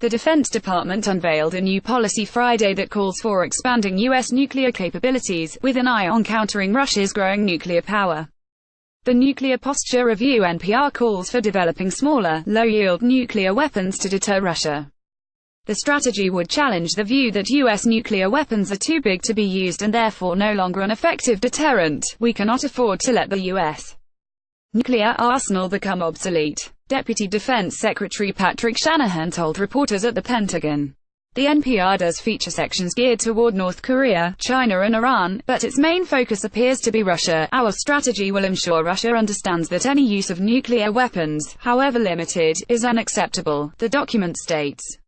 The Defense Department unveiled a new policy Friday that calls for expanding U.S. nuclear capabilities, with an eye on countering Russia's growing nuclear power. The Nuclear Posture Review (NPR) calls for developing smaller, low-yield nuclear weapons to deter Russia. The strategy would challenge the view that U.S. nuclear weapons are too big to be used and therefore no longer an effective deterrent. "We cannot afford to let the U.S. nuclear arsenal become obsolete," Deputy Defense Secretary Patrick Shanahan told reporters at the Pentagon. The NPR does feature sections geared toward North Korea, China and Iran, but its main focus appears to be Russia. "Our strategy will ensure Russia understands that any use of nuclear weapons, however limited, is unacceptable," the document states.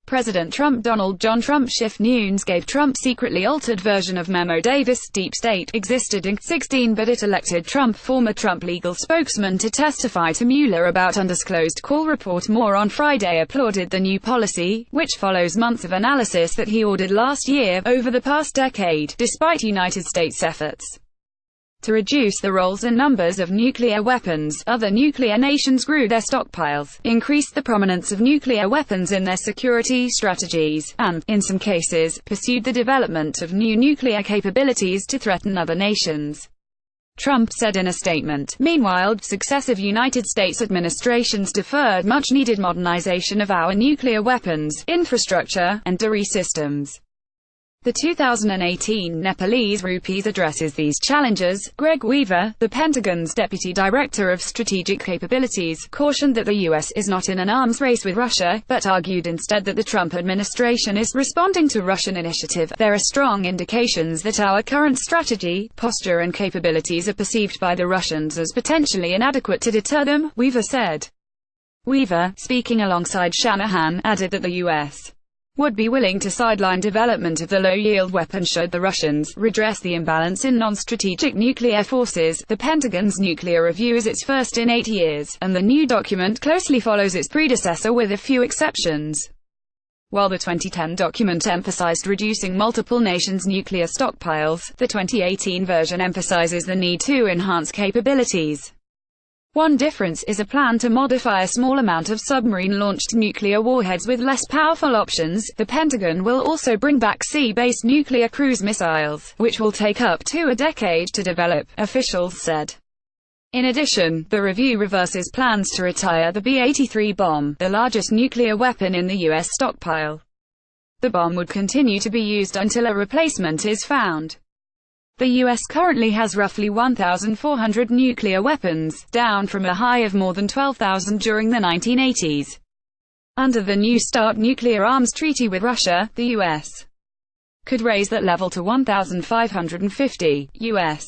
President Donald John Trump Schiff Nunes gave Trump secretly altered version of memo Davis, deep state, existed in 2016 but it elected former Trump legal spokesman to testify to Mueller about undisclosed call report. Moore on Friday applauded the new policy, which follows months of analysis that he ordered last year. Over the past decade, despite United States efforts to reduce the roles and numbers of nuclear weapons, other nuclear nations grew their stockpiles, increased the prominence of nuclear weapons in their security strategies, and, in some cases, pursued the development of new nuclear capabilities to threaten other nations. Trump said in a statement. Meanwhile, successive United States administrations deferred much-needed modernization of our nuclear weapons, infrastructure, and delivery systems. The 2018 Nepalese Rupees addresses these challenges. Greg Weaver, the Pentagon's Deputy Director of Strategic Capabilities, cautioned that the U.S. is not in an arms race with Russia, but argued instead that the Trump administration is responding to Russian initiative. "There are strong indications that our current strategy, posture and capabilities are perceived by the Russians as potentially inadequate to deter them," Weaver said. Weaver, speaking alongside Shanahan, added that the U.S. would be willing to sideline development of the low-yield weapon should the Russians redress the imbalance in non-strategic nuclear forces. The Pentagon's nuclear review is its first in 8 years, and the new document closely follows its predecessor with a few exceptions. While the 2010 document emphasized reducing multiple nations' nuclear stockpiles, the 2018 version emphasizes the need to enhance capabilities. One difference is a plan to modify a small amount of submarine-launched nuclear warheads with less powerful options. The Pentagon will also bring back sea-based nuclear cruise missiles, which will take up to a decade to develop, officials said. In addition, the review reverses plans to retire the B-83 bomb, the largest nuclear weapon in the U.S. stockpile. The bomb would continue to be used until a replacement is found. The U.S. currently has roughly 1,400 nuclear weapons, down from a high of more than 12,000 during the 1980s. Under the New START nuclear arms treaty with Russia, the U.S. could raise that level to 1,550. U.S.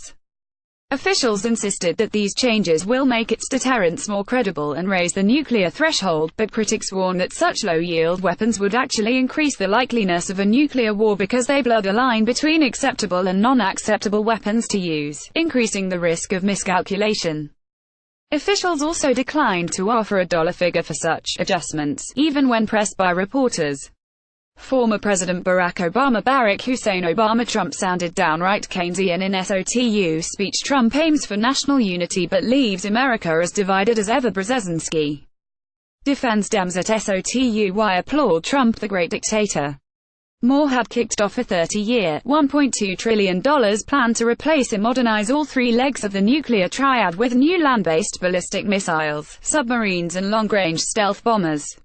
officials insisted that these changes will make its deterrence more credible and raise the nuclear threshold, but critics warn that such low-yield weapons would actually increase the likeliness of a nuclear war because they blur the line between acceptable and non-acceptable weapons to use, increasing the risk of miscalculation. Officials also declined to offer a dollar figure for such adjustments, even when pressed by reporters. Former President Barack Hussein Obama Trump sounded downright Keynesian in SOTU speech. Trump aims for national unity but leaves America as divided as ever. Brzezinski defends Dems at SOTU. Why applaud Trump, the great dictator? Moore had kicked off a 30-year, $1.2 trillion plan to replace and modernize all three legs of the nuclear triad with new land-based ballistic missiles, submarines and long-range stealth bombers.